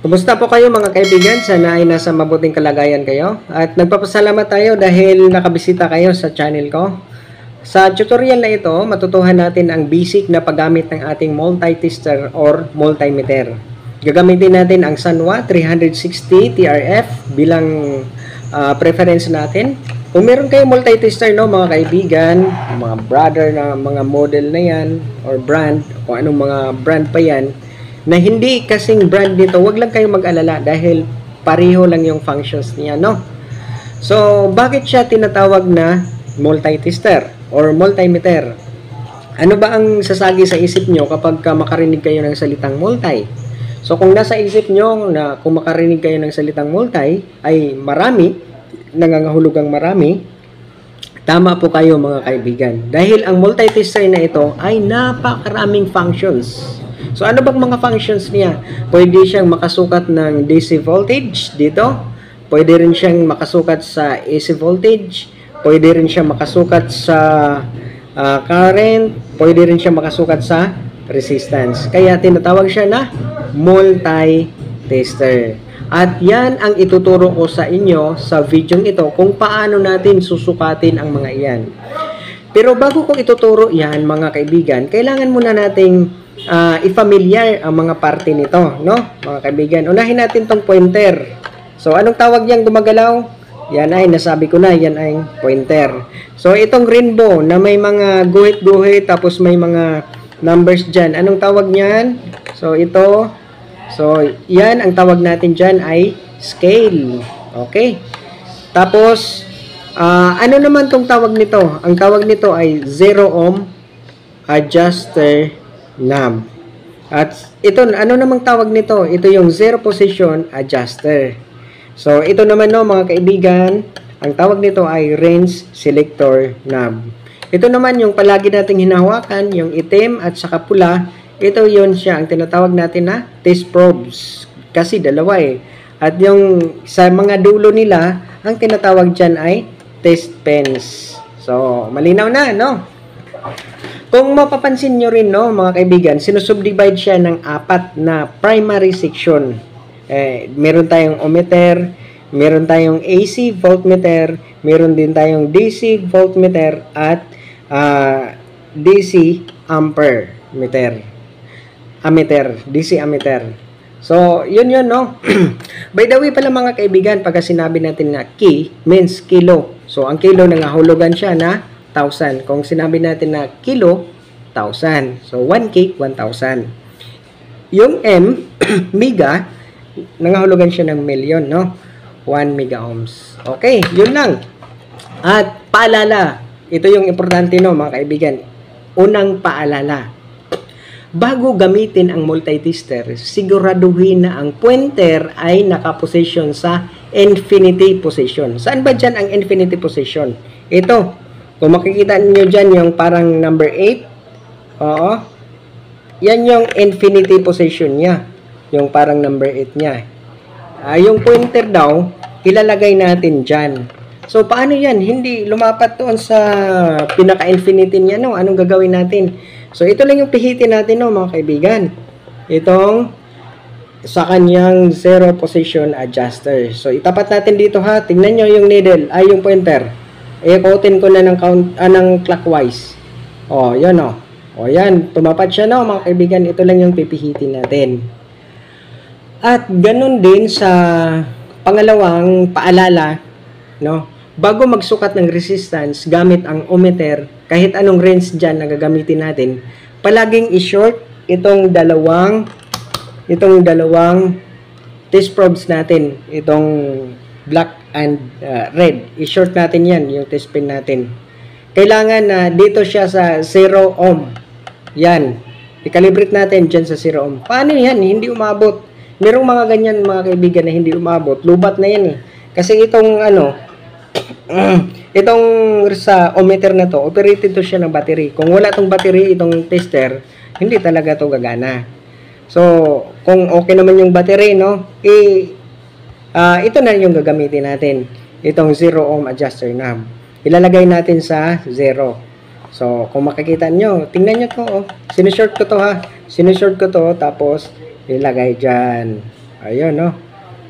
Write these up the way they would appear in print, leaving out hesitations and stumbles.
Kumusta po kayo mga kaibigan? Sana ay nasa mabuting kalagayan kayo. At nagpapasalamat tayo dahil nakabisita kayo sa channel ko. Sa tutorial na ito, matutuhan natin ang basic na paggamit ng ating multi-tester or multimeter. Gagamitin natin ang Sanwa 360 TRF bilang preference natin. Kung meron kayong multi-tester, no, mga kaibigan, mga brother na mga model na yan or brand, o anong mga brand pa yan, na hindi kasing brand nito, wag lang kayong mag-alala dahil pareho lang yung functions niya, no? So, bakit siya tinatawag na multi-tester or multimeter? Ano ba ang sasagi sa isip nyo kapag makarinig kayo ng salitang multi? So, kung nasa isip nyo na kung makarinig kayo ng salitang multi ay marami, nangangahulugang marami, tama po kayo mga kaibigan. Dahil ang multi-tester na ito ay napakaraming functions. So, ano bang mga functions niya? Pwede siyang makasukat ng DC voltage dito. Pwede rin siyang makasukat sa AC voltage. Pwede rin siyang makasukat sa current. Pwede rin siyang makasukat sa resistance. Kaya tinatawag siya na multi-tester. At yan ang ituturo ko sa inyo sa video ito kung paano natin susukatin ang mga iyan. Pero bago ko ituturo yan mga kaibigan, kailangan muna nating i-familiar ang mga parte nito, no? Mga kaibigan, unahin natin tong pointer. So, anong tawag niyang gumagalaw? Yan ay, nasabi ko na, yan ay pointer. So, itong rainbow na may mga guhit-guhit tapos may mga numbers dyan. Anong tawag niyan? So, ito. So, yan, ang tawag natin dyan ay scale. Okay? Tapos, ano naman tong tawag nito? Ang tawag nito ay 0 ohm adjuster knob. At ito, ano namang tawag nito? Ito yung zero position adjuster. So, ito naman no mga kaibigan, ang tawag nito ay range selector knob. Ito naman yung palagi nating hinahawakan, yung itim at saka pula, ito yun siya, ang tinatawag natin na test probes. Kasi dalawa eh. At yung sa mga dulo nila, ang tinatawag dyan ay test pens. So, malinaw na, no? Kung mapapansin nyo rin, no, mga kaibigan, sinusubdivide siya ng 4 na primary section. Meron tayong ohmmeter, meron tayong AC voltmeter, meron din tayong DC voltmeter, at DC ammeter, DC ammeter. So, yun, no? By the way pala mga kaibigan, pagka sinabi natin na ki, means kilo. So, ang kilo nangahulugan siya na 1,000. Kung sinabi natin na kilo, 1,000. So, 1K, 1,000. Yung M, mega, nangahulugan siya ng million, no? 1 mega ohms. Okay, yun lang. At paalala, ito yung importante, no, mga kaibigan. Unang paalala. Bago gamitin ang multi-tester, siguraduhin na ang pointer ay nakaposition sa infinity position. Saan ba dyan ang infinity position? Ito. Kung makikita niyo dyan yung parang number 8, oo, yan yung infinity position niya. Yung parang number 8 niya. Yung pointer daw, ilalagay natin dyan. So, paano yan? Hindi lumapat doon sa pinaka-infinity niya, no? Anong gagawin natin? So, ito lang yung pihitin natin, no, mga kaibigan. Itong sa kanyang zero position adjuster. So, itapat natin dito, ha. Tingnan nyo yung needle, yung pointer. Ikutin ko na ng clockwise. O, yun o. O, yan. Tumapat siya, no, mga kaibigan. Ito lang yung pipihitin natin. At ganun din sa pangalawang paalala, no, bago magsukat ng resistance gamit ang ohmmeter, kahit anong range dyan na gagamitin natin, palaging i-short itong dalawang test probes natin. Itong black and red. I-short natin yan, yung test pin natin. Kailangan na dito siya sa 0 ohm. Yan. I-calibrate natin dyan sa 0 ohm. Paano yan? Hindi umabot. Merong mga ganyan mga kaibigan na hindi umabot. Lubat na yan eh. Kasi itong itong sa ohmmeter na to, operated to siya ng battery. Kung wala tong battery, itong tester, hindi talaga to gagana. So, kung okay naman yung battery, no, ito na yung gagamitin natin. Itong 0 ohm adjuster knob. Ilalagay natin sa 0. So, kung makikita nyo, tingnan nyo to, oh. Sinishort ko to, ha. Sinishort ko to, tapos, ilagay dyan. Ayun, no.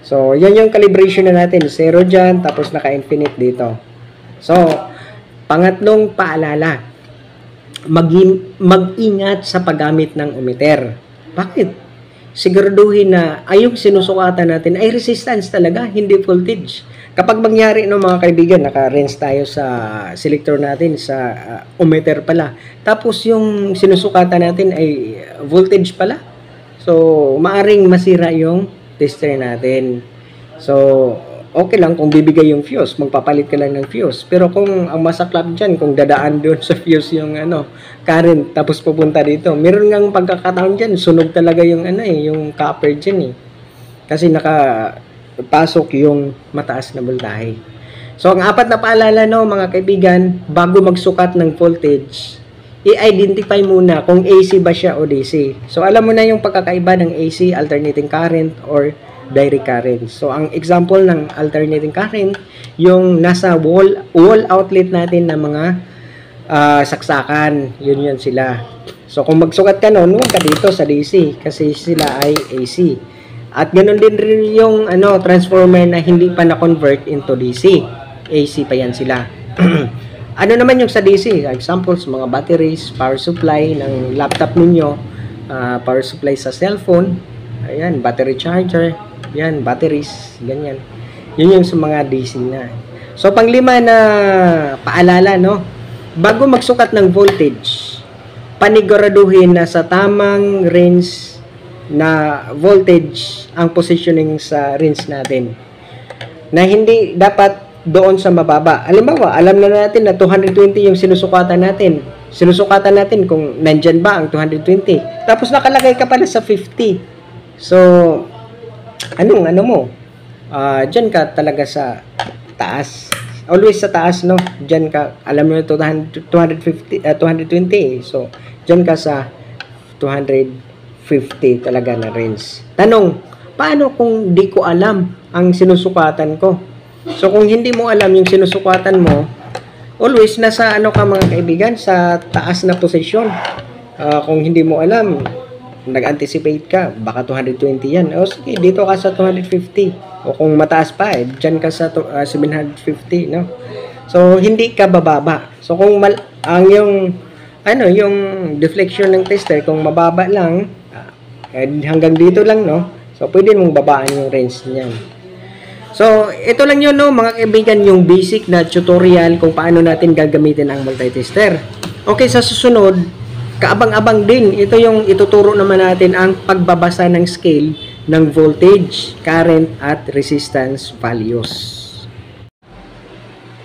So, yan yung calibration na natin. 0 dyan, tapos naka-infinite dito. So, pangatlong paalala, mag-ingat sa paggamit ng ohmmeter. Bakit? Siguraduhin na yung sinusukatan natin ay resistance talaga, hindi voltage. Kapag mangyari, no, mga kaibigan, naka-rinse tayo sa selector natin, sa ohmmeter pala. Tapos yung sinusukatan natin ay voltage pala. So, maaring masira yung tester natin. So, okay lang kung bibigay yung fuse, magpapalit ka lang ng fuse. Pero kung ang masaklap dyan, kung dadaan doon sa fuse yung current, tapos pupunta dito, meron ngang pagkakataon dyan, sunog talaga yung yung copper dyan, eh. Kasi nakapasok yung mataas na voltahe. So, ang apat na paalala, no, mga kaibigan, bago magsukat ng voltage, i-identify muna kung AC ba siya o DC. So, alam mo na yung pagkakaiba ng AC, alternating current, or direct current. So, ang example ng alternating current, yung nasa wall outlet natin na mga saksakan. Yun sila. So, kung magsukat ka nun, huwag ka dito sa DC kasi sila ay AC. At ganoon din rin yung transformer na hindi pa na-convert into DC. AC pa yan sila. Ano naman yung sa DC? Examples, mga batteries, power supply ng laptop ninyo, power supply sa cellphone, ayan, battery charger, yan, batteries, ganyan. Yun yung sa mga DC na. So, panglima na paalala, no? Bago magsukat ng voltage, paniguraduhin na sa tamang range na voltage ang positioning sa range natin. Na hindi dapat doon sa mababa. Halimbawa, alam na natin na 220 yung sinusukatan natin. Sinusukatan natin kung nandyan ba ang 220. Tapos nakalagay ka pala sa 50. So, ano mo? Diyan ka talaga sa taas. Always sa taas, no? Diyan ka, alam mo 220. So, diyan ka sa 250 talaga na range. Tanong, paano kung di ko alam ang sinusukatan ko? So, kung hindi mo alam yung sinusukatan mo, always nasa ka mga kaibigan, sa taas na posisyon. Kung hindi mo alam, nag-anticipate ka, baka 220 yan. O sige, dito ka sa 250. O kung mataas pa, dyan ka sa 750, no? So, hindi ka bababa. So, kung yung deflection ng tester, kung mababa lang, hanggang dito lang, no? So, pwede mong babaan yung range niyan. So, ito lang yun, no, mga kaibigan, yung basic na tutorial kung paano natin gagamitin ang multitester. Okay, sa susunod, kaabang-abang din, ito yung ituturo naman natin ang pagbabasa ng scale ng voltage, current, at resistance values.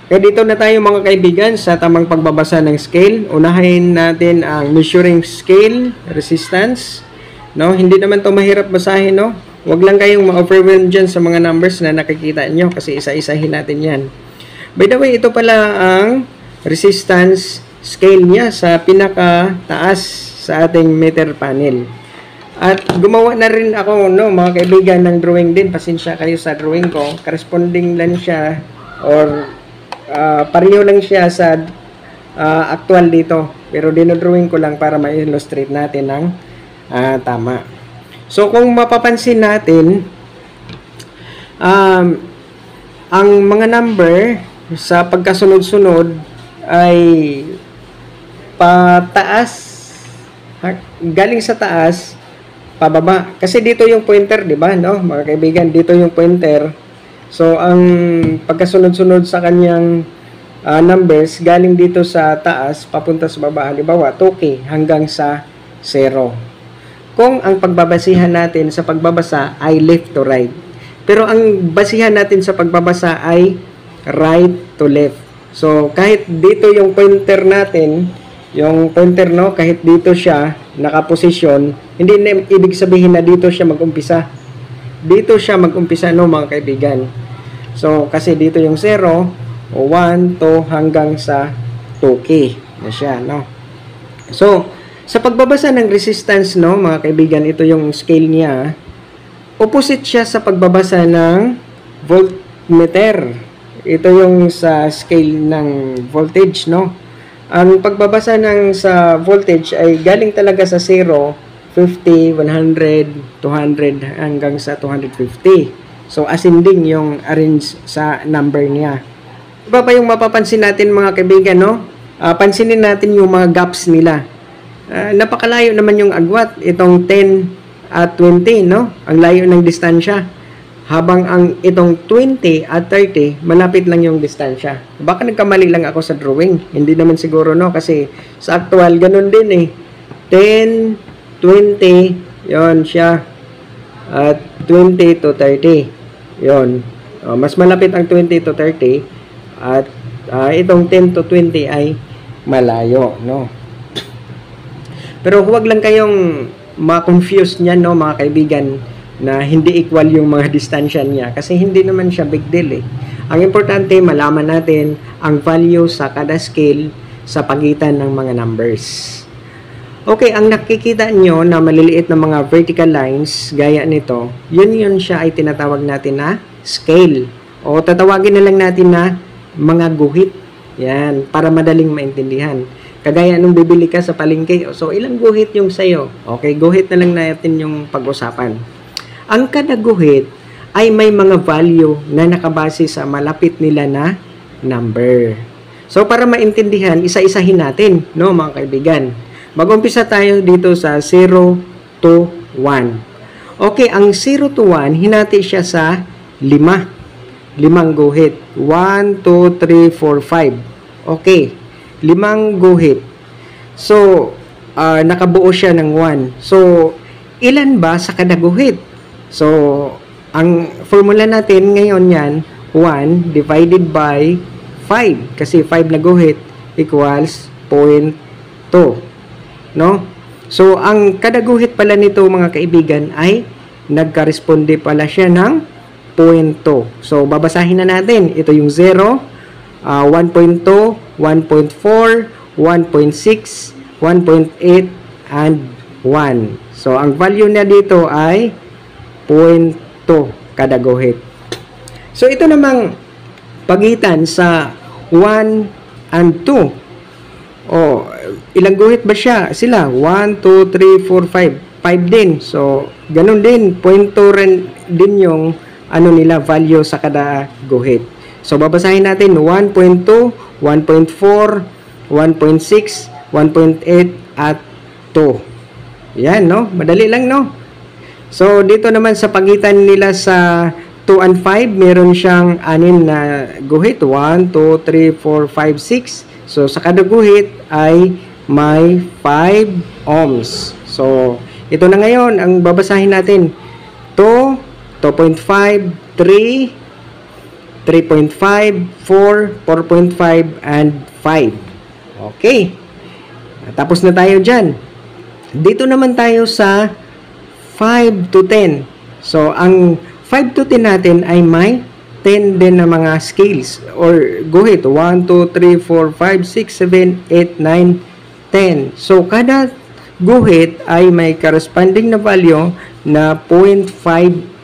Okay, dito na tayo mga kaibigan sa tamang pagbabasa ng scale. Unahin natin ang measuring scale, resistance. No, hindi naman to mahirap basahin, no? Huwag lang kayong ma-overwhelm dyan sa mga numbers na nakikita nyo kasi isa-isahin natin yan. By the way, ito pala ang resistance scale niya sa pinaka-taas sa ating meter panel. At gumawa na rin ako, no, mga kaibigan, ng drawing din. Pasensya kayo sa drawing ko. Corresponding lang siya or pareho lang siya sa actual dito. Pero dinodrawing ko lang para ma-illustrate natin ng tama. So, kung mapapansin natin, ang mga number sa pagkasunod-sunod ay pataas, galing sa taas, pababa. Kasi dito yung pointer, di ba, no? Mga kaibigan, dito yung pointer. So, ang pagkasunod-sunod sa kanyang numbers, galing dito sa taas, papunta sa baba. Halimbawa, 2K hanggang sa 0. Kung ang pagbabasihan natin sa pagbabasa ay left to right. Pero ang basihan natin sa pagbabasa ay right to left. So, kahit dito yung pointer natin, yung pointer, no, kahit dito siya nakaposisyon, hindi na ibig sabihin na dito siya mag-umpisa. Dito siya mag-umpisa, no, mga kaibigan. So, kasi dito yung 0, 1, 2, hanggang sa 2K na siya, no. So, sa pagbabasa ng resistance, no, mga kaibigan, ito yung scale niya. Opposite siya sa pagbabasa ng voltmeter. Ito yung sa scale ng voltage, no. Ang pagbabasa ng sa voltage ay galing talaga sa 0, 50, 100, 200 hanggang sa 250. So ascending yung arrange sa number niya. Iba pa yung mapapansin natin mga kaibigan, no? Pansinin natin yung mga gaps nila. Napakalayo naman yung agwat, itong 10 at 20, no? Ang layo ng distansya. Habang ang itong 20 at 30, malapit lang yung distansya. Baka nagkamali lang ako sa drawing. Hindi naman siguro, no? Kasi sa actual, ganun din eh. 10, 20, yon siya. At 20 to 30. Yon. Mas malapit ang 20 to 30. At itong 10 to 20 ay malayo, no? Pero huwag lang kayong ma-confuse niyan, no, mga kaibigan, na hindi equal yung mga distansya niya kasi hindi naman siya big deal eh. Ang importante, malaman natin ang value sa kada scale sa pagitan ng mga numbers. Okay, ang nakikita nyo na maliliit na mga vertical lines gaya nito, yun siya ay tinatawag natin na scale. O tatawagin na lang natin na mga guhit. Yan, para madaling maintindihan. Kagaya nung bibili ka sa palengke, so ilang guhit yung sayo? Okay, guhit na lang natin yung pag-usapan. Ang kada guhit ay may mga value na nakabase sa malapit nila na number. So para maintindihan, isa-isahin natin, no, mga kaibigan. Mag-umpisa tayo dito sa 0 to 1. Okay, ang 0 to 1, hinati siya sa 5. 5 guhit. 1, 2, 3, 4, 5. Okay, 5 guhit. So, nakabuo siya ng 1. So, ilan ba sa kada guhit? So, ang formula natin ngayon yan, 1 divided by 5. Kasi 5 na guhit equals 0.2. No? So, ang kada guhit pala nito mga kaibigan ay nagkaresponde pala siya ng 0.2. So, babasahin na natin. Ito yung 0, 1.2, 1.4, 1.6, 1.8, and 1. So, ang value na dito ay 0.2 kada guhit. So, ito namang pagitan sa 1 and 2. Ilang guhit ba siya? Sila, 1, 2, 3, 4, 5. 5 din. So, ganun din. 0.2 rin din yung nila, value sa kada guhit. So, babasahin natin 1.2, 1.4, 1.6, 1.8, at 2. Yan, no? Madali lang, no? So, dito naman sa pagitan nila sa 2 and 5, meron siyang 6 na guhit. 1, 2, 3, 4, 5, 6. So, sa kada guhit ay may 5 ohms. So, ito na ngayon ang babasahin natin. 2, 2.5, 3, 3.5, 4, 4.5, and 5. Okay. Tapos na tayo dyan. Dito naman tayo sa 5 to 10. So, ang 5 to 10 natin ay may 10 din na mga scales or guhit. 1, 2, 3, 4, 5, 6, 7, 8, 9, 10. So, kada guhit ay may corresponding na value na 0.5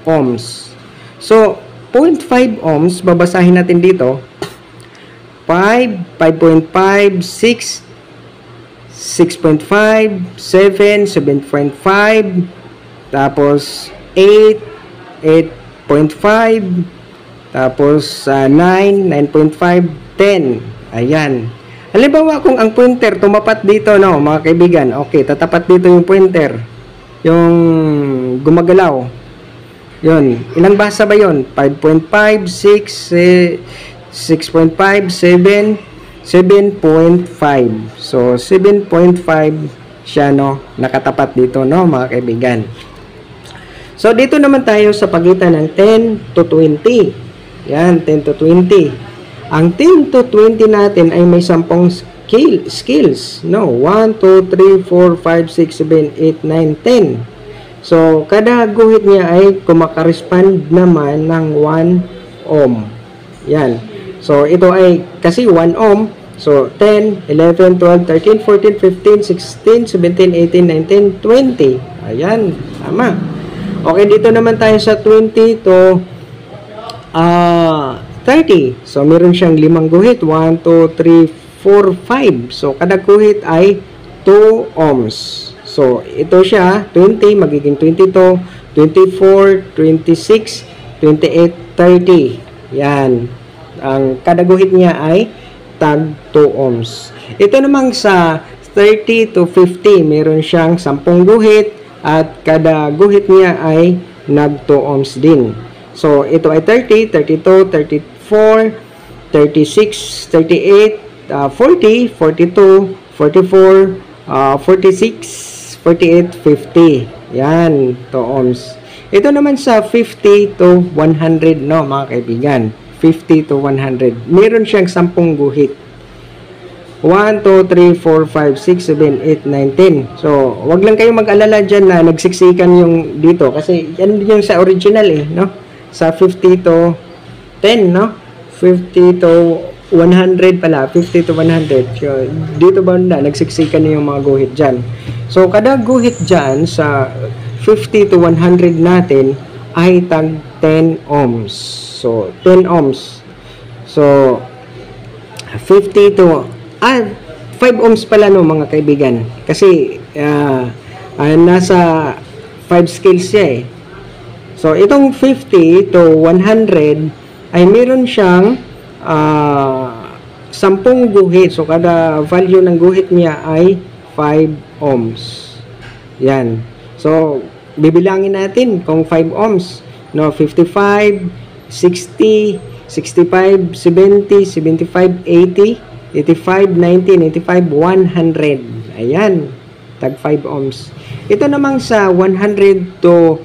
ohms. So, 0.5 ohms, babasahin natin dito. 5, 5.5, 6, 6.5, 7, 7.5, tapos 8, 8.5, tapos 9, 9.5, 10. Ayan. Halimbawa kung ang pointer tumapat dito, no, mga kaibigan. Okay, tatapat dito yung pointer. Yung gumagalaw. Yun. Ilang basa ba yun? 5.5, 6, 6.5, 7, 7.5. So, 7.5 siya, no, nakatapat dito, no, mga kaibigan. So, dito naman tayo sa pagitan ng 10 to 20. Yan, 10 to 20. Ang 10 to 20 natin ay may 10 skills. No, 1, 2, 3, 4, 5, 6, 7, 8, 9, 10. So, kada guhit niya ay kumakorespond naman ng 1 ohm. Yan. So, ito ay kasi 1 ohm. So, 10, 11, 12, 13, 14, 15, 16, 17, 18, 19, 20. Ayan, tama. Okay, dito naman tayo sa 20 to 30. So, meron siyang 5 guhit. 1, 2, 3, 5. So, kada guhit ay 2 ohms. So, ito siya, 20, magiging 22, 24, 26, 28, 30. Yan. Ang kada guhit niya ay tag 2 ohms. Ito namang sa 30 to 50, meron siyang 10 guhit at kada guhit niya ay nag 2 ohms din. So, ito ay 30, 32, 34, 36, 38, 40, 42, 44, 46, 48, 50. Yan, 2 ohms. Ito naman sa 50 to 100, no, mga kaibigan. 50 to 100. Meron siyang 10 guhit. 1, 2, 3, 4, 5, 6, 7, 8, 9, 10. So, wag lang kayong mag-alala dyan na nagsiksikan yung dito. Kasi yan yung sa original no? Sa 50 to 10, no? 50 to 100 pala. 50 to 100. So, dito ba na nagsiksikan na yung mga guhit dyan. So, kada guhit dyan sa 50 to 100 natin ay tag 10 ohms. So, 10 ohms. So, 50 to 5 ohms pala no mga kaibigan. Kasi nasa 5 scales siya So, itong 50 to 100 ay meron siyang 10 guhit. So, kada value ng guhit niya ay 5 ohms. Yan. So, bibilangin natin kung 5 ohms. No, 55, 60, 65, 70, 75, 80, 85, 90, 95, 100. Ayan. Tag 5 ohms. Ito namang sa 100 to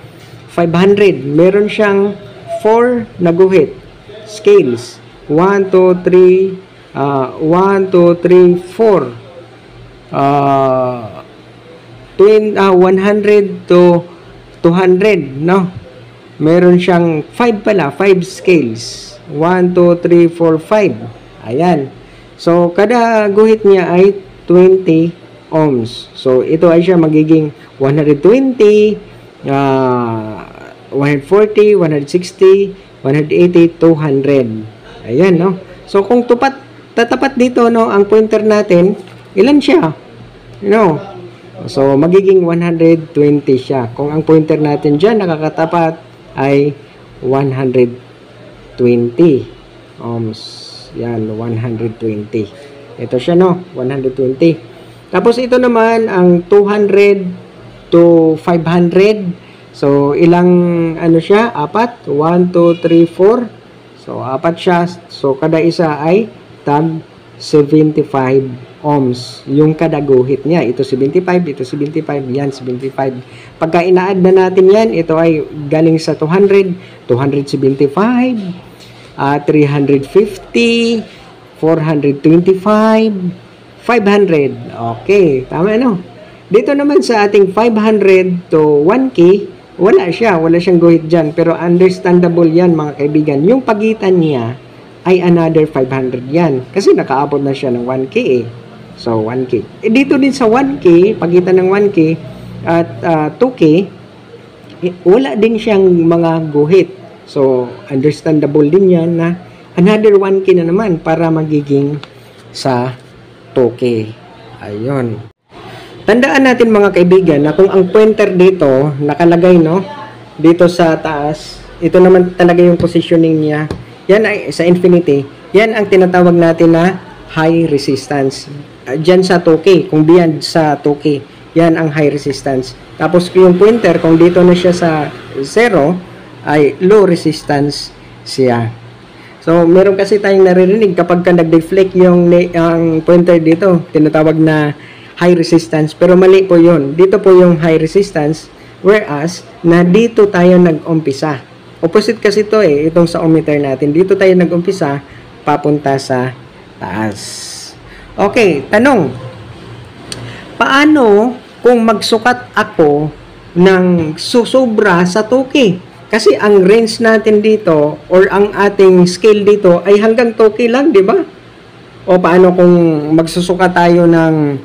500. Meron siyang 4 na guhit. Scales. 1, 2, 3, 1, 2, 3, 4. 100 to 200, no? Meron siyang 5 pala. 5 scales. 1, 2, 3, 4, 5. Ayan. So, kada guhit niya ay 20 ohms. So, ito ay siya magiging 120, 140, 160, 180, 200. Ayan, no? So, kung tatapat dito, no, ang pointer natin, ilan siya? No? So, magiging 120 siya. Kung ang pointer natin dyan nakakatapat ay 120 ohms. Yan, 120. Ito siya, no? 120. Tapos, ito naman, ang 200 to 500. So, ilang, siya? 4. 1, 2, 3, 4. So, 4 siya. So, kada isa ay tag 75 ohms. Yung kada guhit niya. Ito 75, ito 75, yan 75. Pagka ina-add na natin yan, ito ay galing sa 200, 275, 350, 425, 500. Okay, tama Dito naman sa ating 500 to 1K, wala siyang guhit dyan. Pero understandable yan mga kaibigan. Yung pagitan niya ay another 500 yan. Kasi nakaabot na siya ng 1K So, 1K. Dito din sa 1K, pagitan ng 1K at 2K, wala din siyang mga guhit. So, understandable din yan na another 1K na naman para magiging sa 2K. Ayun. Tandaan natin mga kaibigan na kung ang pointer dito nakalagay dito sa taas, ito naman talaga yung positioning niya. Yan ay sa infinity. Yan ang tinatawag natin na high resistance. Diyan sa 2K, kung beyond sa 2K, yan ang high resistance. Tapos yung pointer, kung dito na siya sa 0, ay low resistance siya. So, meron kasi tayong naririnig kapag ka nag-deflect yung pointer dito, tinatawag na high resistance. Pero mali po yun. Dito po yung high resistance, whereas, na dito tayo nag-umpisa. Opposite kasi ito itong sa ohmmeter natin. Dito tayo nag-umpisa, papunta sa taas. Okay, tanong. Paano kung magsukat ako ng susobra sa 2K? Kasi ang range natin dito or ang ating scale dito ay hanggang 2K lang, di ba? O paano kung magsusukat tayo ng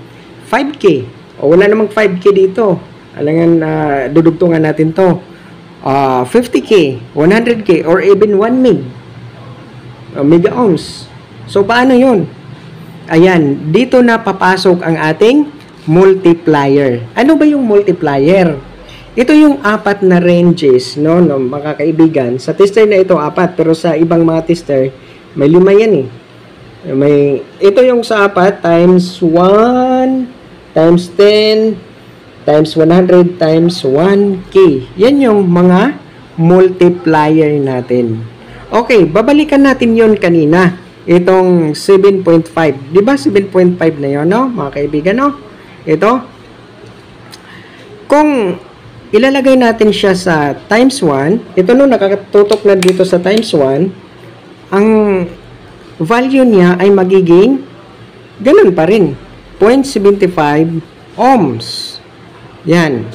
5K? O wala namang 5K dito. Alangan, dudugtungan natin to. 50K, 100K, or even 1 mega ohms. So, paano yun? ayan, dito na papasok ang ating multiplier. Ano ba yung multiplier? Ito yung apat na ranges, no, mga kaibigan. Sa tester na ito, apat. Pero sa ibang mga tester, may 5 yan eh. Ito yung sa apat, times 1, times 10, times 100, times 1K. Yan yung mga multiplier natin. Okay, babalikan natin yon kanina. Itong 7.5. Diba 7.5 na yun, no, mga kaibigan, no? Ito. Kung ilalagay natin siya sa times 1, ito no, nakatutok na dito sa times 1, ang value niya ay magiging ganun pa rin. 0.75 ohms. Yan.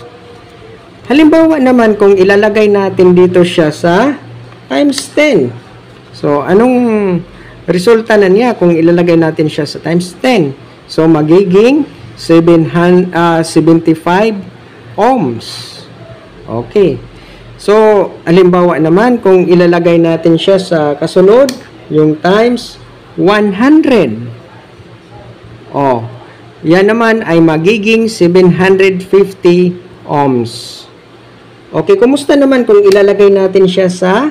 Halimbawa naman, kung ilalagay natin dito siya sa times 10. So, anong resulta na niya kung ilalagay natin siya sa times 10? So, magiging 75 ohms. Okay. So, halimbawa naman, kung ilalagay natin siya sa kasunod, yung times 100. Oh, yan naman ay magiging 750 ohms. Okay, kumusta naman kung ilalagay natin siya sa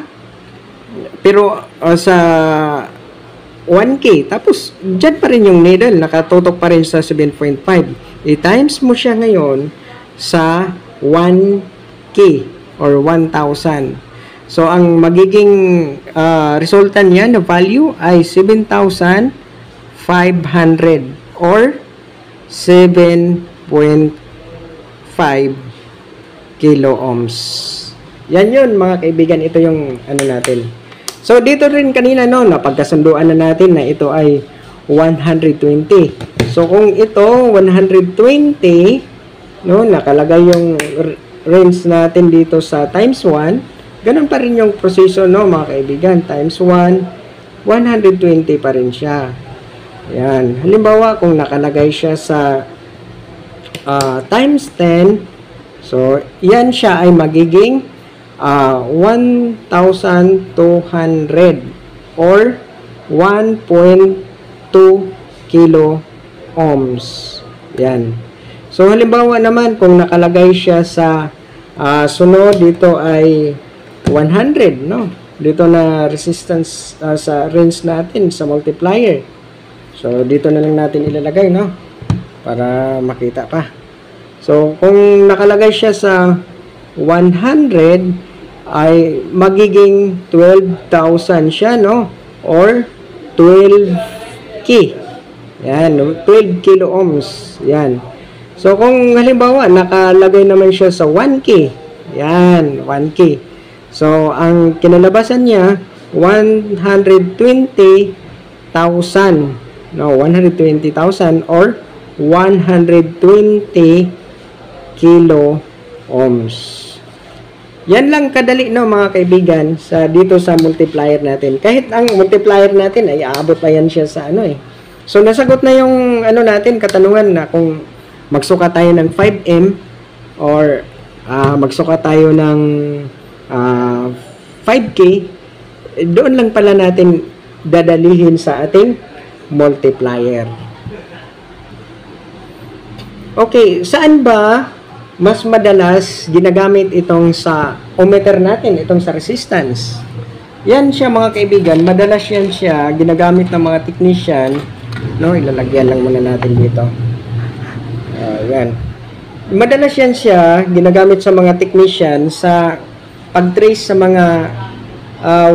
sa 1K, tapos dyan pa rin yung needle, nakatutok pa rin sa 7.5. I-times mo siya ngayon sa 1K or 1,000. So, ang magiging resulta niya na value ay 7,500 or 7.5 kilo ohms. Yan yun, mga kaibigan. Ito yung ano natin. So, dito rin kanina, no, napagkasunduan na natin na ito ay 120. So, kung ito, 120, no, nakalagay yung range natin dito sa times 1, ganun pa rin yung proseso, no, mga kaibigan. Times 1, 120 pa rin siya. Yan. Halimbawa, kung nakalagay siya sa times 10, so, yan siya ay magiging 1,200 or 1.2 kilo ohms. Yan. So, halimbawa naman, kung nakalagay siya sa sunod, dito ay 100, no? Dito na resistance sa range natin, sa multiplier. So, dito na lang natin ilalagay, no? Para makita pa. So, kung nakalagay siya sa 100, ay magiging 12,000 siya, no? Or 12K. Yan, 12 kilo ohms. Yan. So, kung halimbawa, nakalagay naman siya sa 1K. Yan, 1K. So, ang kinalabasan niya, 120,000. No, 120,000 or 120 kilo ohms. Yan lang kadali, no, mga kaibigan, sa dito sa multiplier natin. Kahit ang multiplier natin ay aabot pa yan siya sa ano eh. So, nasagot na yung ano natin, katanungan na kung magsuka tayo ng 5M or magsuka tayo ng 5K, doon lang pala natin dadalihin sa ating multiplier. Okay, saan ba mas madalas ginagamit itong sa ohmmeter natin, itong sa resistance? Yan siya, mga kaibigan, madalas yan siya ginagamit ng mga technician, no? Ilalagyan lang muna natin dito. Yan. Madalas yan siya ginagamit sa mga technician sa pag-trace sa mga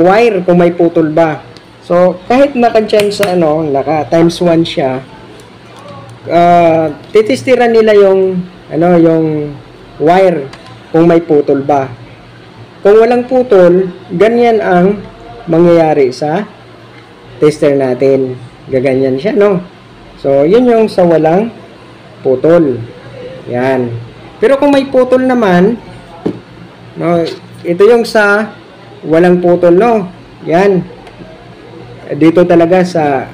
wire kung may putol ba. So, kahit naka-dyan sa ano, naka times 1 siya, titistiran nila yung ano, yung wire kung may putol ba. Kung walang putol, ganyan ang mangyayari sa tester natin. Gaganyan siya, no? So, yun yung sa walang putol. Yan. Pero kung may putol naman, no, ito yung sa walang putol, no? Yan. Dito talaga sa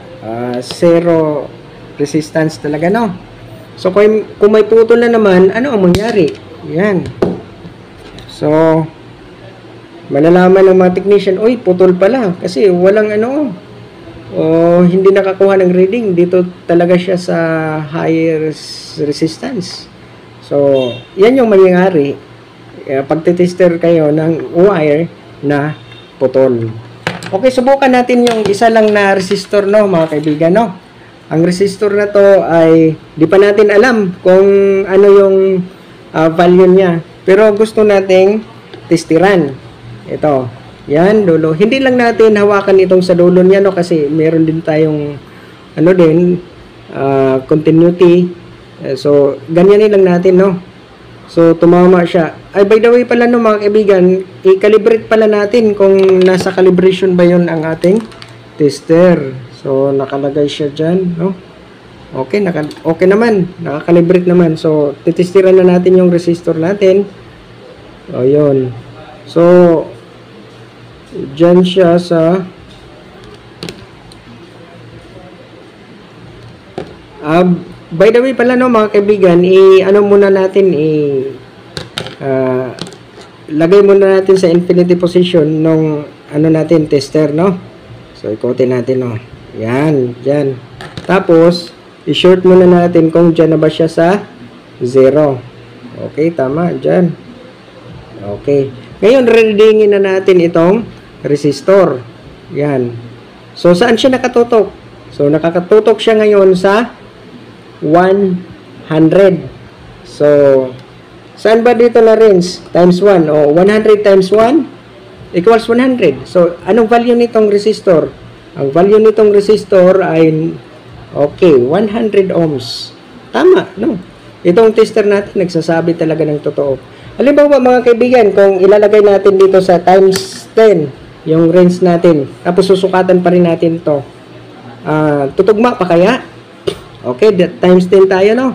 zero resistance talaga, no? So, kung may putol na naman, ano ang mangyari? Yan. So, malalaman ng mga technician, oy, putol pala. Kasi walang ano, hindi nakakuha ng reading. Dito talaga siya sa higher resistance. So, yan yung mangyayari pagtitester kayo ng wire na putol. Okay, subukan natin yung isa lang na resistor, no, mga kaibigan, no. Ang resistor na to ay di pa natin alam kung ano yung value niya. Pero gusto nating testiran. Ito. Yan, dulo. Hindi lang natin hawakan itong sa dulo niya, no, kasi meron din tayong continuity. So, ganyanin lang natin, no. So, tumama siya. Ay, by the way pala, no, mga kaibigan, i-calibrate pala natin kung nasa calibration ba yun ang ating tester. So, nakalagay siya dyan, no. Okay, okay naman. Naka-calibrate naman. So, titestiran na natin yung resistor natin. O, yun. So, dyan siya sa by the way pala, no, mga kaibigan, muna natin, lagay muna natin sa infinity position nung natin, tester, no. So, ikotin natin, no. Yan, dyan. Tapos, i-short muna natin kung dyan na ba siya sa 0. Okay, tama, dyan. Okay. Ngayon, readingin na natin itong resistor. Yan. So, saan siya nakatutok? So, nakakatutok siya ngayon sa 100. So, saan ba dito na range? Times 1. O, 100 times 1 equals 100. So, anong value nitong resistor? Ang value nitong resistor ay, okay, 100 ohms. Tama, no? Itong tester natin, nagsasabi talaga ng totoo. Halimbawa, mga kaibigan, kung ilalagay natin dito sa times 10, yung range natin, tapos susukatan pa rin natin ito, tutugma pa kaya? Okay, times 10 tayo, no?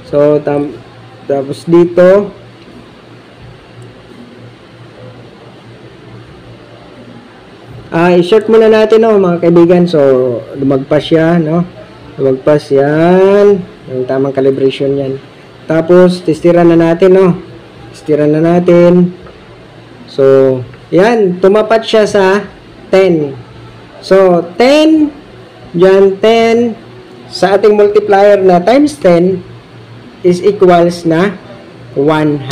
So, tapos dito, i-short muna natin, no, mga kaibigan. So, lumagpas siya, no? Lumagpas yan. Yung tamang calibration yan. Tapos, testiran na natin, no? Testiran na natin. So, yan. Tumapat siya sa 10. So, 10, dyan 10, sa ating multiplier na times 10 is equals na 100.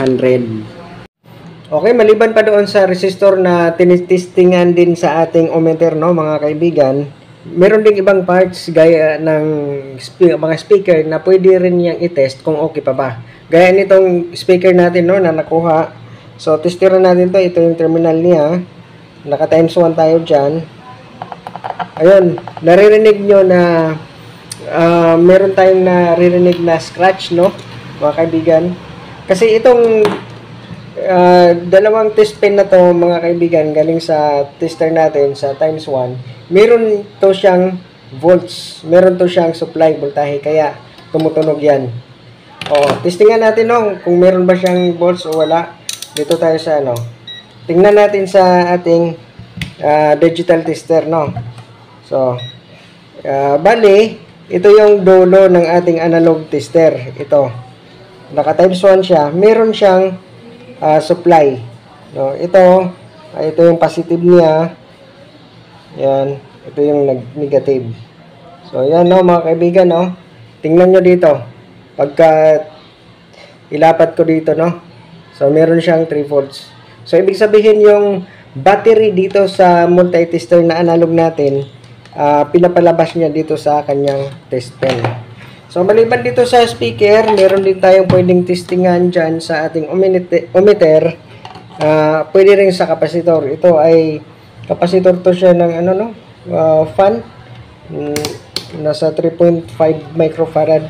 Okay, maliban pa doon sa resistor na tinitestingan din sa ating ohmmeter, no, mga kaibigan, meron ding ibang parts gaya ng mga speaker na pwede rin niyang i-test kung okay pa ba. Gaya nitong speaker natin, no, na nakuha. So, testiran natin to. Ito yung terminal niya. Naka times 1 tayo dyan. Ayun, naririnig nyo na meron tayong naririnig na scratch, no, mga kaibigan. Kasi itong dalawang test pen na to, mga kaibigan, galing sa tester natin sa times 1, meron to siyang volts, meron to siyang supply voltahe, kaya tumutunog yan. Testingan natin, no, kung meron ba siyang volts o wala. Dito tayo sa tingnan natin sa ating digital tester, no. So, bali, ito yung dulo ng ating analog tester. Ito. Naka times 1 siya. Meron siyang supply. No, ito yung positive niya. Yan. Ito yung negative. So, yan, no, mga kaibigan, no. Tingnan nyo dito. Pagka ilapat ko dito, no. So, meron siyang 3 volts. So, ibig sabihin yung battery dito sa multi-tester na analog natin, pinapalabas niya dito sa kanyang test pen. So, maliban dito sa speaker, meron din tayong pwedeng testingan dyan sa ating ohmmeter. Pwede rin sa kapasitor. Ito ay kapasitor to siya ng fan. Nasa 3.5 microfarad.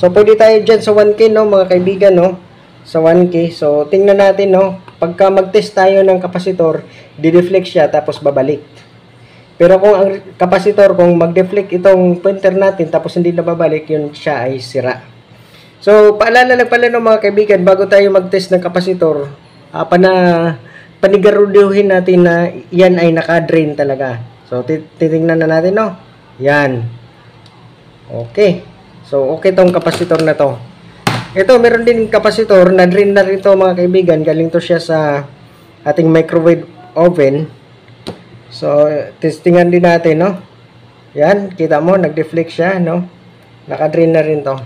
So, pwede tayo dyan sa 1K, no, mga kaibigan, no? Sa 1K. So, tingnan natin, no? Pagka mag-test tayo ng kapasitor, di-deflect siya, tapos babalik. Pero kung ang kapasitor, kung mag-deflect itong pointer natin tapos hindi na babalik, yun siya ay sira. So, paalala lang pala, no, mga kaibigan, bago tayo mag-test ng kapasitor, panigaruduhin natin na yan ay naka-drain talaga. So, titingnan na natin, no? Yan. Okay. So, okay tong kapasitor na to. Ito, meron din kapasitor na drain na rin to, mga kaibigan. Galing to siya sa ating microwave oven. So, testingan din natin, no? Yan, kita mo, nag-deflect siya, no? Naka-drain na rin to.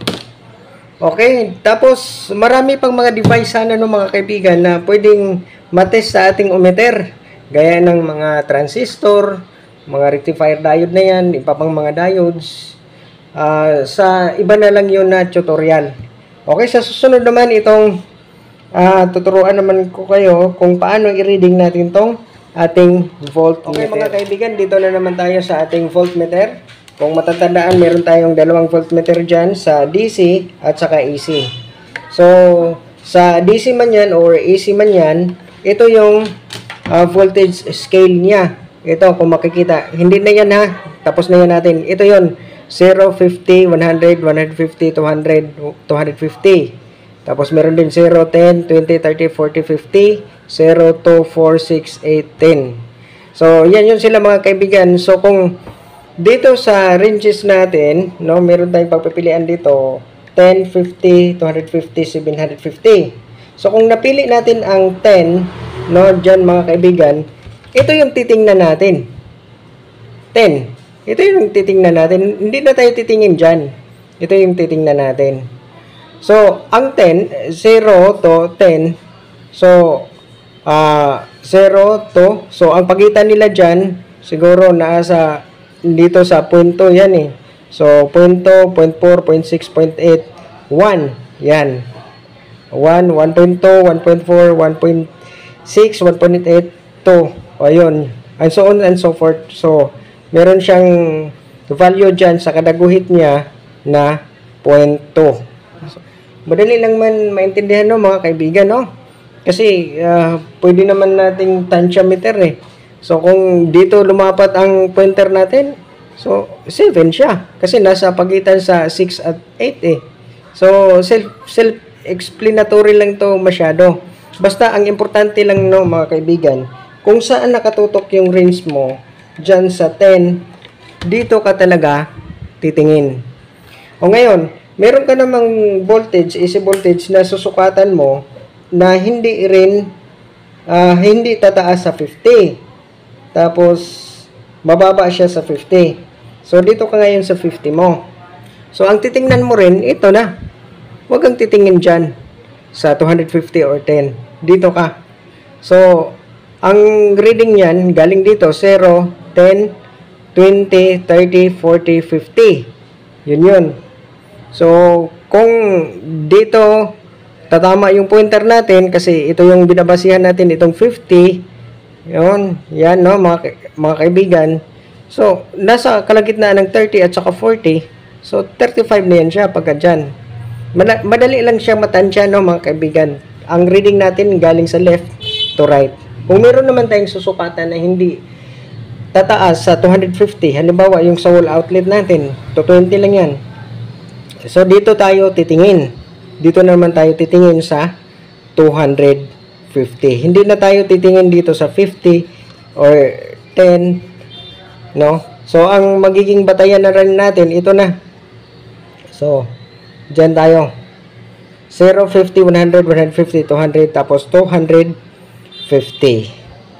Okay, tapos marami pang mga device sana, no, mga kaibigan, na pwedeng matest sa ating ohmmeter. Gaya ng mga transistor, mga rectifier diode na yan, iba pang mga diodes. Sa iba na lang yun na tutorial. Okay, sa susunod naman itong tuturuan naman ko kayo kung paano i-reading natin tong ating voltmeter. Okay mga kaibigan, dito na naman tayo sa ating voltmeter. Kung matatandaan, meron tayong dalawang voltmeter dyan sa DC at saka AC. So, sa DC man yan or AC man yan, ito yung voltage scale niya. Ito, kung makikita, hindi na yan ha. Tapos na yan natin. Ito yon 0, 50, 100, 150, 200, 250. Tapos meron din 0, 10, 20, 30, 40, 50, 0, 2, 4, 6, 8, 10. So, yan yun sila mga kaibigan. So, kung dito sa ranges natin, no, meron tayong pagpipilian dito, 10, 50, 250, 750. So, kung napili natin ang 10, no, dyan mga kaibigan, ito yung titingnan natin. 10. Ito yung titingnan natin. Hindi na tayo titingin dyan. Ito yung titingnan natin. So, ang 10, 0 to 10. So, 0 to. So, ang pagitan nila dyan, siguro nasa dito sa punto yan eh. So, punto, 0.4, 0.6, 0.8, 1. Yan. 1, 1.2, 1.4, 1.6, 1.8, 2. O, yun. And so on and so forth. So, meron siyang value dyan sa kadaguhit niya na 0.2. So, madali lang man maintindihan, no, mga kaibigan, no? Kasi, pwede naman nating tensiometer eh. So, kung dito lumapat ang pointer natin, so, 7 siya. Kasi nasa pagitan sa 6 at 8 eh. So, self-explanatory lang to masyado. Basta, ang importante lang, no, mga kaibigan, kung saan nakatutok yung range mo, dyan sa 10, dito ka talaga titingin. O ngayon, meron ka namang voltage, AC voltage na susukatan mo na hindi rin, hindi tataas sa 50. Tapos, mababa siya sa 50. So, dito ka ngayon sa 50 mo. So, ang titingnan mo rin, ito na. Huwag kang titingin dyan sa 250 or 10. Dito ka. So, ang reading niyan, galing dito, 0, 10, 20, 30, 40, 50. Yun yun. So, kung dito, tatama yung pointer natin, kasi ito yung binabasihan natin, itong 50, yun, yan, no, mga kaibigan. So, nasa kalagitnaan ng 30 at saka 40, so, 35 na yan siya pagka dyan. Madali lang siya matansya, no, mga kaibigan. Ang reading natin galing sa left to right. Kung meron naman tayong susukatan na hindi tataas sa 250, halimbawa yung sa wall outlet natin, 220 lang yan. So, dito tayo titingin. Dito naman tayo titingin sa 250. Hindi na tayo titingin dito sa 50 or 10, no? So, ang magiging batayan na rin natin, ito na. So, dyan tayo. 0, 50, 100, 150, 200, tapos 250.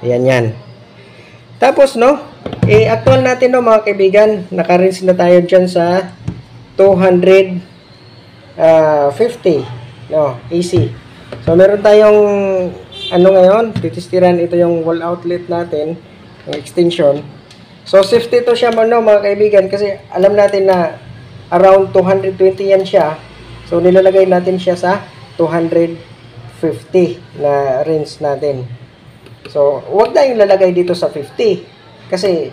Yan yan. Tapos, no, actual natin, no, mga kaibigan, naka-rinse na tayo dyan sa 250, no, AC. So, meron tayong, ano ngayon, titistiran, ito yung wall outlet natin, yung extension. So, safety to siya, no, mga kaibigan, kasi alam natin na around 220 yan siya. So, nilalagay natin siya sa 250 na rinse natin. So, huwag na yung lalagay dito sa 50. Kasi,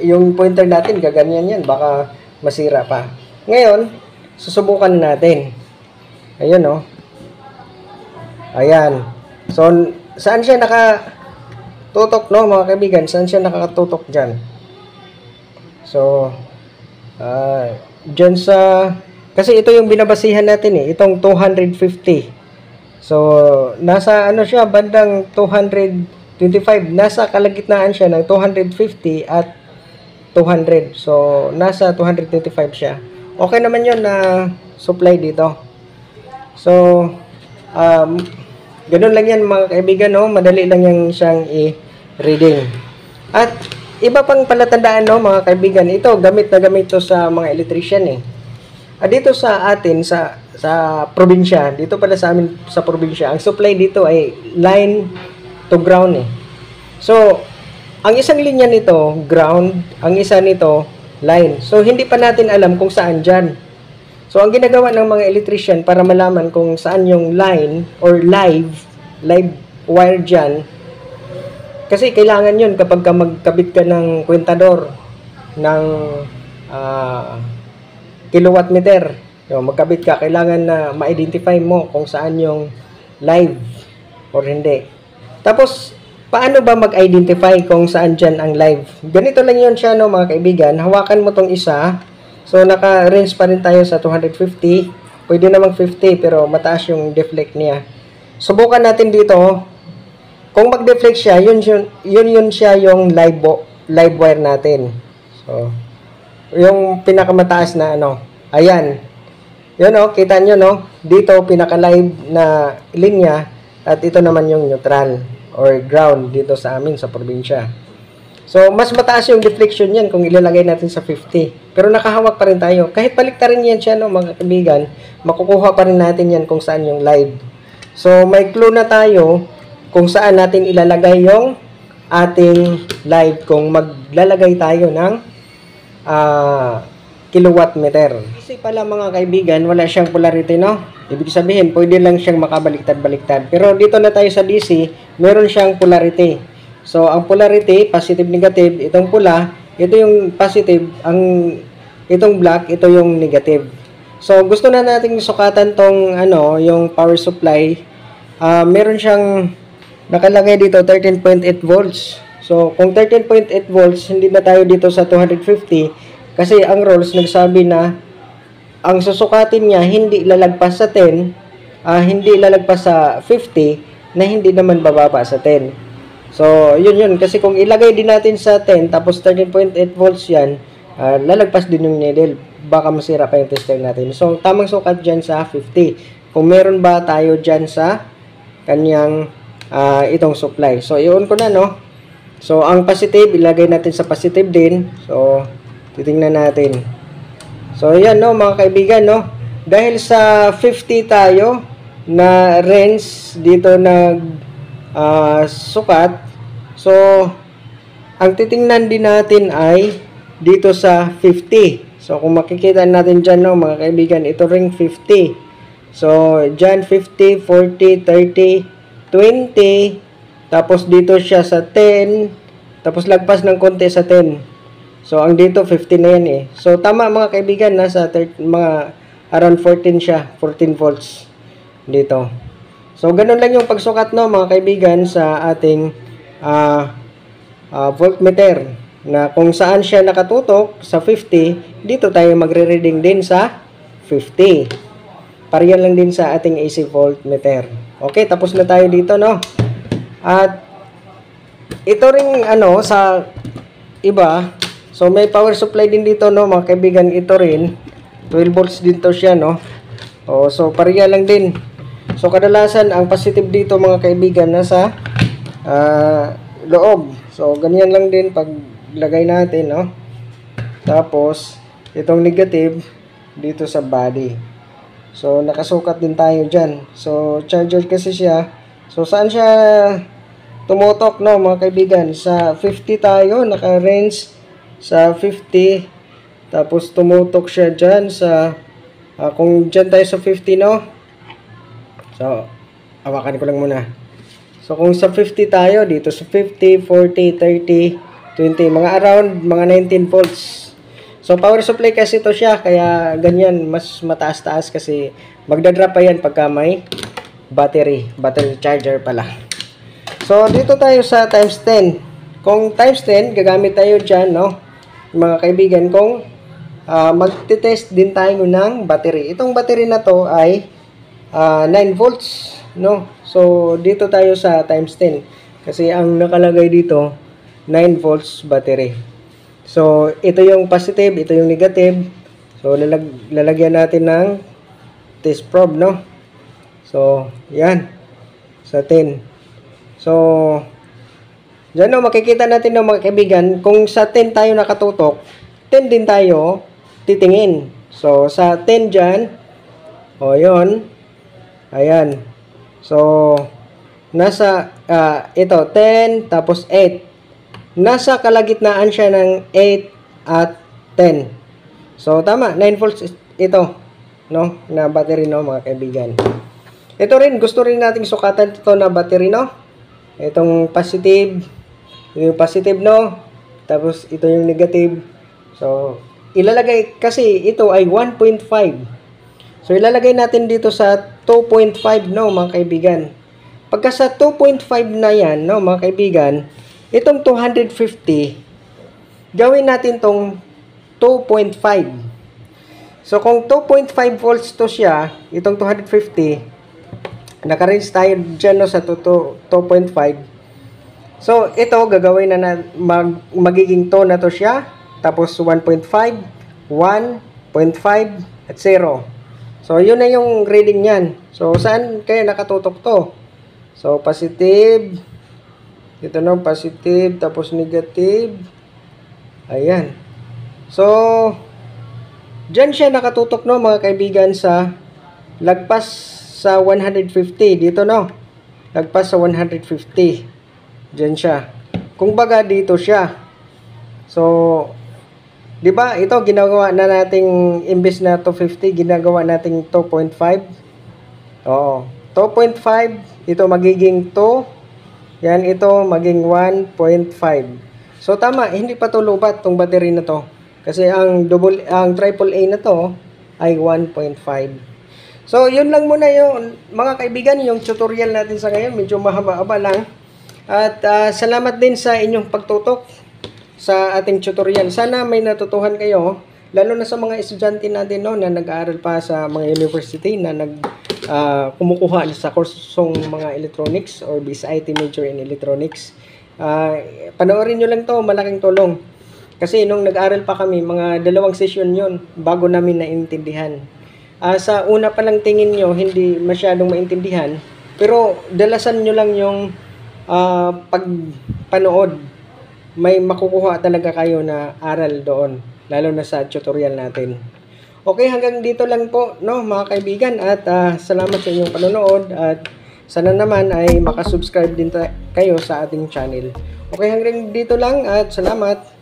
yung pointer natin, gaganyan yan. Baka masira pa. Ngayon, susubukan natin. Ayun, no? Ayan. So, saan siya nakatutok, no, mga kaibigan? Saan siya nakatutok dyan? So, dyan sa... Kasi ito yung binabasihan natin eh. Itong 250. So, nasa ano siya, bandang 225. Nasa kalagitnaan siya ng 250 at 200. So, nasa 225 siya. Okay naman yun na supply dito. So, ganun lang yan mga kaibigan, no? Madali lang yan siyang i-reading. At, iba pang palatandaan, no, mga kaibigan. Ito, gamit na gamit to sa mga electrician eh. Dito sa atin, sa probinsya, dito pala sa amin sa probinsya, ang supply dito ay line to ground eh. So, ang isang linya nito, ground, ang isa nito, line. So, hindi pa natin alam kung saan dyan. So, ang ginagawa ng mga electrician para malaman kung saan yung line or live wire dyan, kasi kailangan yun kapag ka magkabit ka ng kwentador ng kilowatt meter. So, magkabit ka, kailangan na ma-identify mo kung saan yung live or hindi. Tapos, paano ba mag-identify kung saan dyan ang live? Ganito lang yun siya, no, mga kaibigan. Hawakan mo tong isa. So, naka-range pa rin tayo sa 250. Pwede namang 50, pero mataas yung deflect niya. Subukan natin dito. Kung mag-deflect siya, yun siya yung live wire natin. So, yung pinakamataas na ano. Ayan. Yun, no, kita nyo, no? Dito, pinaka-live na linya. At ito naman yung neutral or ground dito sa amin sa probinsya. So, mas mataas yung deflection yan kung ilalagay natin sa 50. Pero nakahawak pa rin tayo. Kahit baliktarin yan siya, no, mga kaibigan, makukuha pa rin natin yan kung saan yung live. So, may clue na tayo kung saan natin ilalagay yung ating live kung maglalagay tayo ng kilowatt meter. Kasi pala mga kaibigan, wala siyang polarity, no? Ibig sabihin, pwede lang siyang makabaliktad-baliktad. Pero dito na tayo sa DC, meron siyang polarity. So, ang polarity, positive, negative, itong pula, ito yung positive, itong black, ito yung negative. So, gusto na nating sukatan tong, yung power supply. Meron siyang nakalagay dito, 13.8 volts. So, kung 13.8 volts, hindi na tayo dito sa 250, kasi ang rules nagsabi na ang susukatin niya hindi lalagpas sa 10, hindi lalagpas sa 50, na hindi naman bababa sa 10. So, yun. Kasi kung ilagay din natin sa 10, tapos 13.8 volts yan, lalagpas din yung needle. Baka masira pa yung tester natin. So, tamang sukat dyan sa 50. Kung meron ba tayo dyan sa kanyang itong supply. So, i-on ko na, no? So, ang positive, ilagay natin sa positive din. So, titingnan natin. So, ayan, no, mga kaibigan, no? Dahil sa 50 tayo na range dito sukat. So, ang titingnan din natin ay dito sa 50. So, kung makikita natin dyan, no, mga kaibigan, ito ring 50. So, dyan 50, 40, 30, 20. Tapos, dito siya sa 10. Tapos, lagpas ng konti sa 10. So, ang dito, 15 na yan eh. So, tama mga kaibigan, nasa mga around 14 siya. 14 volts dito. So, ganun lang yung pagsukat, no, mga kaibigan, sa ating voltmeter. Na kung saan siya nakatutok sa 50, dito tayo magre-reading din sa 50. Pareha lang din sa ating AC voltmeter. Okay, tapos na tayo dito, no? At ito ring, sa iba, so, may power supply din dito, no, mga kaibigan. Ito rin, 12 volts din to siya, no. So, pareha lang din. So, kadalasan, ang positive dito, mga kaibigan, nasa loob. So, ganyan lang din pag lagay natin, no. Tapos, itong negative, dito sa body. So, nakasukat din tayo dyan. So, charger kasi siya. So, saan siya tumutok, no, mga kaibigan? Sa 50 tayo, naka-range sa 50, tapos tumutok siya dyan sa kung dyan tayo sa 50, no, so hawakan ko lang muna. So kung sa 50 tayo, dito sa 50, 40, 30, 20, mga around mga 19 volts. So power supply kasi ito siya, kaya ganyan, mas mataas-taas kasi magdadrop pa yan pagka may battery charger pala. So dito tayo sa times 10. Kung times 10, gagamit tayo dyan, no, mga kaibigan, kung magte-test din tayo ng battery. Itong battery na to ay 9 volts, no? So, dito tayo sa times 10. Kasi ang nakalagay dito, 9 volts battery. So, ito yung positive, ito yung negative. So, lalagyan natin ng test probe, no? So, yan. Sa 10. So, Diyan no, makikita natin no mga kaibigan, kung sa 10 tayo nakatutok, 10 din tayo titingin. So, sa 10 dyan, o yun, ayan. So, nasa, ito, 10, tapos 8. Nasa kalagitnaan siya ng 8 at 10. So, tama, 9 volts ito, no, na battery, no, mga kaibigan. Ito rin, gusto rin nating sukatan ito na battery, no. Itong positive, yung positive, no, tapos ito yung negative. So, ilalagay, kasi ito ay 1.5. So, ilalagay natin dito sa 2.5, no, mga kaibigan. Pagka sa 2.5 na yan, no, mga kaibigan, itong 250, gawin natin tong 2.5. So, kung 2.5 volts to siya, itong 250, naka-range tayo dyan, no, sa 2.5. So, ito, gagawin na, magiging to na to siya. Tapos, 1.5, 1.5, at 0. So, yun na yung reading niyan. So, saan kaya nakatutok to? So, positive. Ito no, positive. Tapos, negative. Ayan. So, dyan siya nakatutok, no, mga kaibigan, sa lagpas sa 150. Dito, no. Lagpas sa 150. Dyan siya. Kung baga, dito siya. So, di ba, ito ginagawa na nating imbes na 250, ginagawa nating 2.5. Oo. 2.5, ito magiging 2. Yan, ito maging 1.5. So tama, hindi pa to lubat tong battery na to. Kasi ang AAA na to ay 1.5. So, yun lang muna yung mga kaibigan, yung tutorial natin sa ngayon. Medyo mahaba-haba lang. At salamat din sa inyong pagtutok sa ating tutorial. Sana may natutuhan kayo, lalo na sa mga estudyante natin, no, na nag-aaral pa sa mga university na kumukuha sa kursong mga electronics or BSIT major in electronics. Panoorin nyo lang to, malaking tulong. Kasi nung nag-aaral pa kami, mga 2 session yun bago namin naintindihan. Sa una pa lang tingin nyo, hindi masyadong maintindihan, pero dalasan nyo lang yung pagpanood. May makukuha talaga kayo na aral doon, lalo na sa tutorial natin. Okay, hanggang dito lang po, no, mga kaibigan, at salamat sa inyong panonood, at sana naman ay makasubscribe din kayo sa ating channel. Okay, hanggang dito lang, at salamat.